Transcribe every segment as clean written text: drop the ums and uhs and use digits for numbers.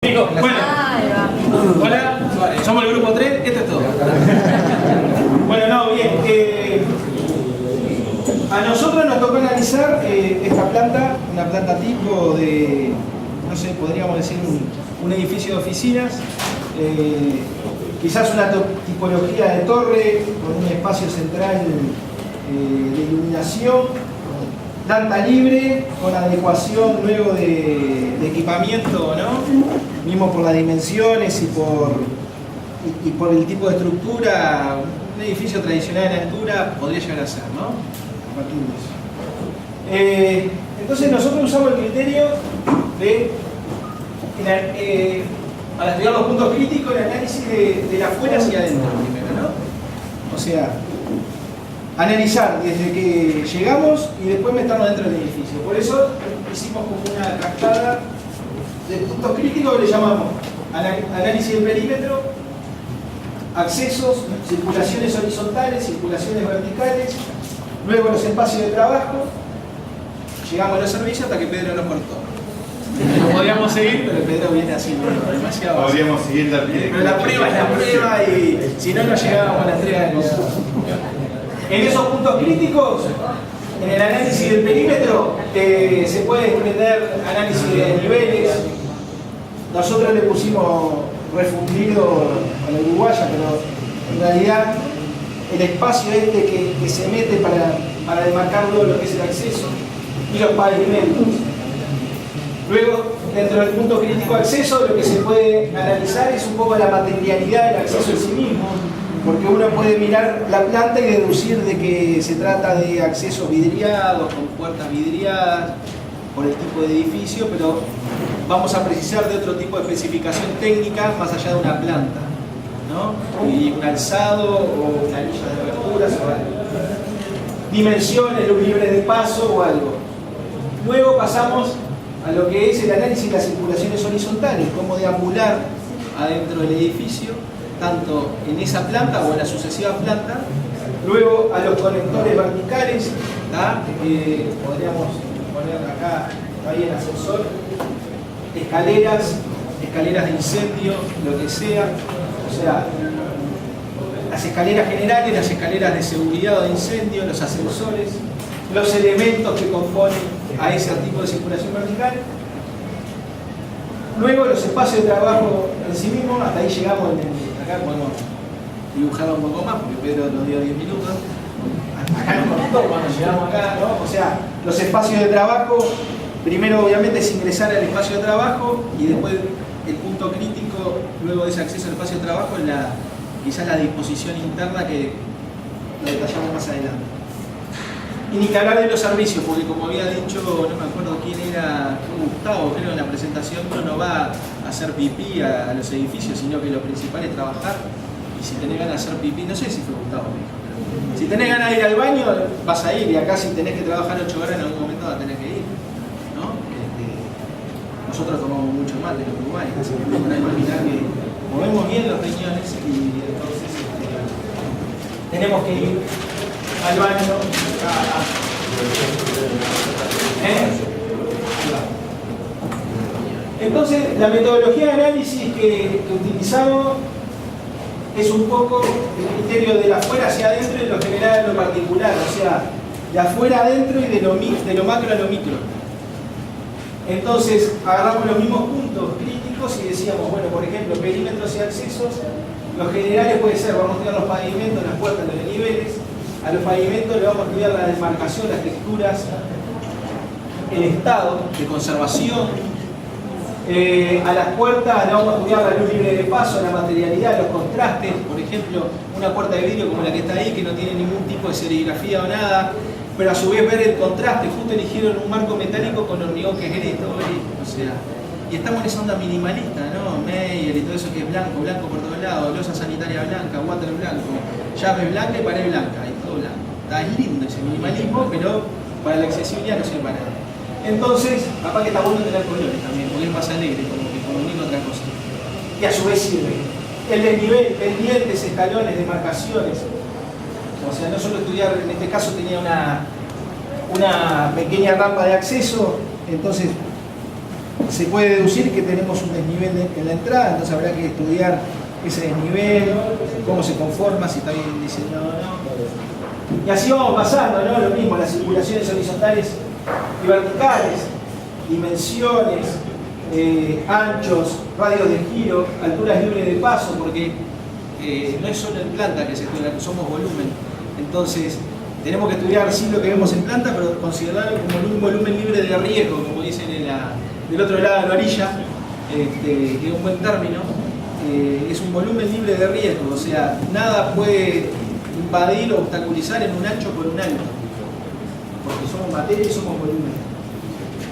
Bueno, hola, somos el grupo 3, esto es todo. Bueno, no, bien. A nosotros nos tocó analizar esta planta, una planta tipo de, no sé, podríamos decir un edificio de oficinas, quizás una tipología de torre con un espacio central de iluminación, planta libre, con adecuación luego de equipamiento, ¿no? Mismo por las dimensiones y por el tipo de estructura, un edificio tradicional en altura podría llegar a ser, ¿no? A partir de eso. Entonces nosotros usamos el criterio de, para estudiar los puntos críticos, el análisis de la afuera hacia adentro primero, ¿no? O sea, analizar desde que llegamos y después meternos dentro del edificio. Por eso hicimos como una cascada de puntos críticos que le llamamos análisis del perímetro, accesos, circulaciones horizontales, circulaciones verticales, luego los espacios de trabajo, llegamos a los servicios hasta que Pedro nos cortó. Podríamos seguir, pero Pedro viene así, ¿no? Demasiado. Podríamos seguir la pie. Pero la prueba es la prueba y si no, no llegábamos a la entrega de cosas. En esos puntos críticos, en el análisis del perímetro, se puede desprender análisis de niveles. Nosotros le pusimos refundido a la uruguaya, pero en realidad el espacio que se mete para demarcar lo que es el acceso y los pavimentos. Luego, dentro del punto crítico de acceso, lo que se puede analizar es un poco la materialidad del acceso en sí mismo, porque uno puede mirar la planta y deducir de que se trata de accesos vidriados, con puertas vidriadas, por el tipo de edificio, pero vamos a precisar de otro tipo de especificación técnica más allá de una planta, ¿no? Y un alzado o una anilla de aberturas o algo. Dimensiones, luz libre de paso o algo. Luego pasamos a lo que es el análisis de las circulaciones horizontales, cómo deambular adentro del edificio, tanto en esa planta o en la sucesiva planta. Luego a los conectores verticales, podríamos poner acá, ahí el ascensor, escaleras de incendio, lo que sea, o sea, las escaleras generales, las escaleras de seguridad o de incendio, los ascensores, los elementos que componen a ese tipo de circulación vertical. Luego los espacios de trabajo en sí mismos, hasta ahí llegamos, acá podemos dibujarlo un poco más, porque Pedro nos dio 10 minutos. Acá nos cortó cuando llegamos acá, ¿no? O sea, los espacios de trabajo, primero obviamente es ingresar al espacio de trabajo y después el punto crítico, luego de ese acceso al espacio de trabajo, quizás la disposición interna que lo detallamos más adelante. Y ni que hablar de los servicios, porque como había dicho, no me acuerdo quién era, Gustavo, creo en la presentación, uno no va a hacer pipí a los edificios, sino que lo principal es trabajar. Y si tenés ganas de hacer pipí, no sé si fue Gustavo, pero si tenés ganas de ir al baño, vas a ir, y acá si tenés que trabajar 8 horas en algún momento vas a tener que ir, ¿no? Nosotros tomamos mucho más de los uruguayos, así que podemos imaginar que movemos bien los riñones y entonces tenemos que ir al baño. Entonces, la metodología de análisis que utilizamos es un poco el criterio de la afuera hacia adentro y de lo general a lo particular, o sea, de afuera adentro y de lo macro a lo micro. Entonces, agarramos los mismos puntos críticos y decíamos, bueno, por ejemplo, perímetros y accesos, los generales puede ser, vamos a estudiar los pavimentos, las puertas, los niveles. A los pavimentos le vamos a estudiar la demarcación, las texturas, el estado de conservación. A las puertas le vamos a estudiar la luz libre de paso, la materialidad, los contrastes. Por ejemplo, una puerta de vidrio como la que está ahí, que no tiene ningún tipo de serigrafía o nada, pero a su vez ver el contraste. Justo eligieron un marco metálico con hormigón que es greto, o sea, y estamos en esa onda minimalista, ¿no? Meyer y todo eso que es blanco, blanco por todos lados, losa sanitaria blanca, water blanco, llave blanca y pared blanca, y todo blanco. Está lindo ese minimalismo, pero para la accesibilidad no sirve para nada. Entonces, capaz que está bueno tener colores también, porque es más alegre, como que comunica otra cosa. Y a su vez sirve. El desnivel, pendientes, escalones, demarcaciones. O sea, no solo estudiar, en este caso tenía una pequeña rampa de acceso, entonces se puede deducir que tenemos un desnivel en la entrada, entonces habrá que estudiar ese desnivel, cómo se conforma, si está bien diseñado o no. Y así vamos pasando, ¿no? Lo mismo, las circulaciones horizontales y verticales, dimensiones, anchos, radios de giro, alturas libres de paso, porque no es solo en planta que se estudia, somos volumen. Entonces, tenemos que estudiar sí lo que vemos en planta, pero considerarlo como un volumen libre de riesgo, como dicen del otro lado de la orilla, que es un buen término. Es un volumen libre de riesgo, o sea, nada puede invadir o obstaculizar en un ancho por un alto, porque somos materia y somos volumen.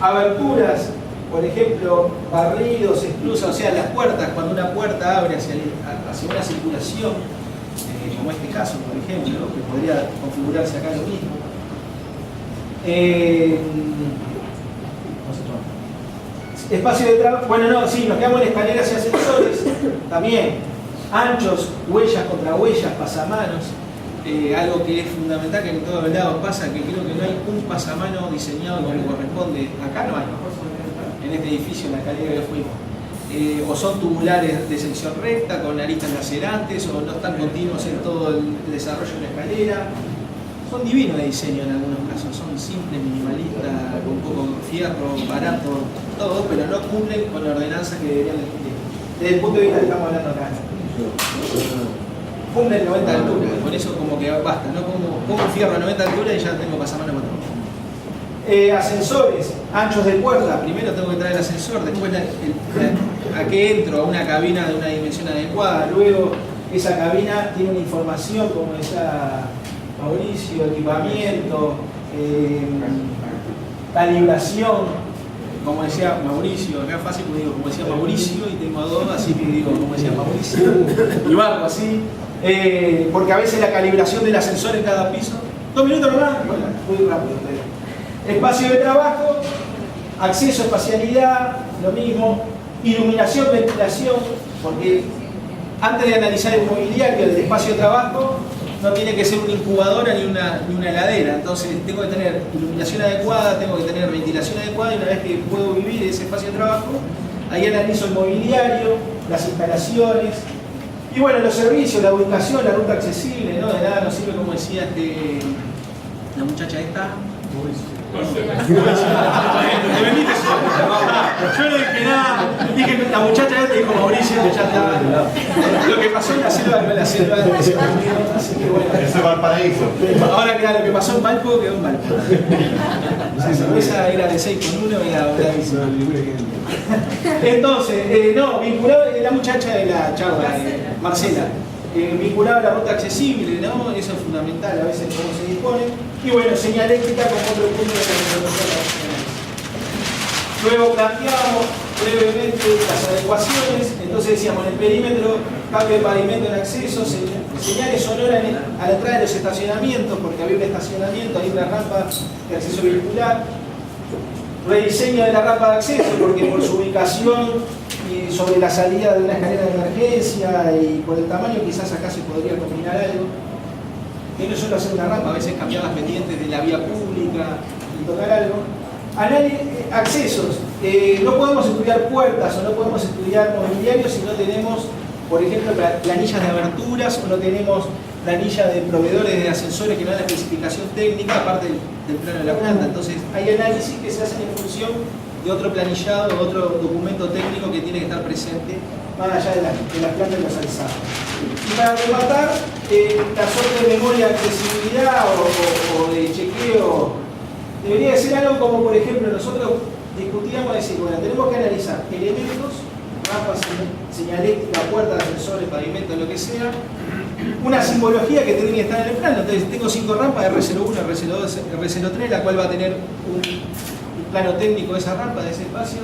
Aberturas, por ejemplo, barridos, esclusas, o sea, las puertas, cuando una puerta abre hacia una circulación, como este caso, por ejemplo, que podría configurarse acá lo mismo. Espacio de trabajo, bueno, no, sí, nos quedamos en escaleras y ascensores, también, anchos, huellas contra huellas, pasamanos, algo que es fundamental, que en todos lados pasa, que creo que no hay un pasamano diseñado como corresponde, acá no hay, en este edificio, en la escalera que fuimos. O son tubulares de sección recta, con aristas lacerantes, o no están continuos en todo el desarrollo de la escalera. Son divinos de diseño en algunos casos, son simples, minimalistas, con poco fierro, barato, todo, pero no cumplen con la ordenanza que deberían de cumplir. Desde el punto de vista que estamos hablando acá. Cumplen 90 alturas, por eso como que basta, no como un fierro a 90 alturas y ya tengo pasamano con todo. Ascensores, anchos de puerta, primero tengo que traer el ascensor, después a qué entro, a una cabina de una dimensión adecuada, luego esa cabina tiene una información, como decía Mauricio, equipamiento, calibración, como decía Mauricio, acá es fácil porque digo, como decía Mauricio y tengo dos, así que digo, como decía Mauricio, y barro así, porque a veces la calibración del ascensor en cada piso, 2 minutos nomás, bueno, muy rápido. Espacio de trabajo, acceso, espacialidad, lo mismo, iluminación, ventilación, porque antes de analizar el mobiliario del espacio de trabajo, no tiene que ser una incubadora ni una heladera, entonces tengo que tener iluminación adecuada, tengo que tener ventilación adecuada, y una vez que puedo vivir ese espacio de trabajo, ahí analizo el mobiliario, las instalaciones, y bueno, los servicios, la ubicación, la ruta accesible, ¿no? De nada nos sirve, como decía la muchacha esta. Yo no dije nada, dije que la muchacha esta dijo Mauricio, que ya estaba. Lo que pasó en la selva no es la selva de ese partido, así que bueno. Ese Valparaíso. Ahora queda lo que pasó en Valpo, quedó en Valpo. La cerveza era de 6,1 y la bravísima. Entonces, no, vinculado la muchacha de la charla, Marcela. Vinculado a la ruta accesible, ¿no? Eso es fundamental, a veces cómo se dispone. Y bueno, señalética como otro punto de la metodología tradicional. Luego planteamos brevemente las adecuaciones. Entonces decíamos, en el perímetro, cambio de pavimento en acceso, señales sonoras a la entrada de los estacionamientos, porque había un estacionamiento, hay una rampa de acceso vehicular. Rediseño de la rampa de acceso, porque por su ubicación y sobre la salida de una escalera de emergencia y por el tamaño quizás acá se podría combinar algo. Que no solo hacer una rampa, a veces cambiar las pendientes de la vía pública y tocar algo. Accesos. No podemos estudiar puertas o no podemos estudiar mobiliario si no tenemos, por ejemplo, planillas de aberturas o no tenemos planillas de proveedores de ascensores que no dan la especificación técnica aparte del plano de la planta. Entonces hay análisis que se hacen en función de otro planillado o otro documento técnico que tiene que estar presente más allá de la planta de los alzados. Y para rematar, la suerte de memoria de accesibilidad o de chequeo debería ser algo como, por ejemplo, nosotros discutíamos decir, bueno, tenemos que analizar elementos, rampas, señalética, puertas, ascensores, pavimento, lo que sea, una simbología que tiene que estar en el plano. Entonces tengo 5 rampas, R01, R02, R03, la cual va a tener un plano técnico de esa rampa, de ese espacio.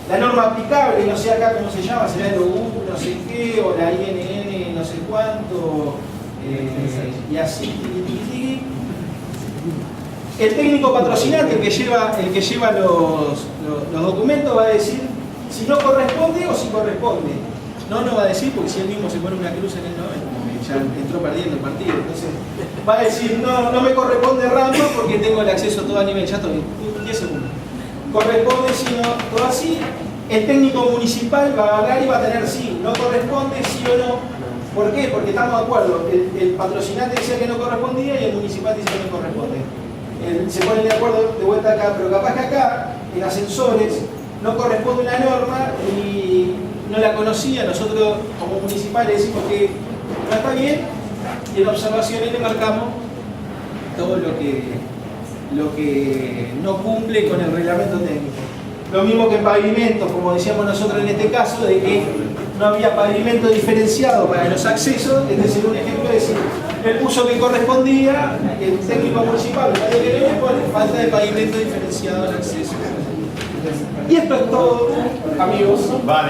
La norma aplicable, no sé acá cómo se llama, será el OU, no sé qué, o la INN, no sé cuánto, y así. El técnico patrocinante, el que lleva los documentos, va a decir si no corresponde o si corresponde. No va a decir, porque si él mismo se pone una cruz en el 90, ya entró perdiendo el partido. Entonces va a decir, no me corresponde rampa porque tengo el acceso todo a nivel, ya estoy 10 segundos. corresponde, si no, todo así. El técnico municipal va a agarrar y va a tener sí, no corresponde, sí o no. ¿Por qué? Porque estamos de acuerdo. El patrocinante decía que no correspondía y el municipal dice que no corresponde. Se ponen de acuerdo de vuelta acá, pero capaz que acá, en ascensores, no corresponde una norma y no la conocía. Nosotros, como municipales, decimos que no está bien y en observaciones le marcamos todo lo que no cumple con el reglamento técnico. Lo mismo que en pavimentos, como decíamos nosotros en este caso, de que no había pavimento diferenciado para los accesos. Este es un ejemplo de decir, él puso que correspondía, el técnico municipal le pone falta de pavimento diferenciado al acceso. Y esto es todo, amigos. Vale.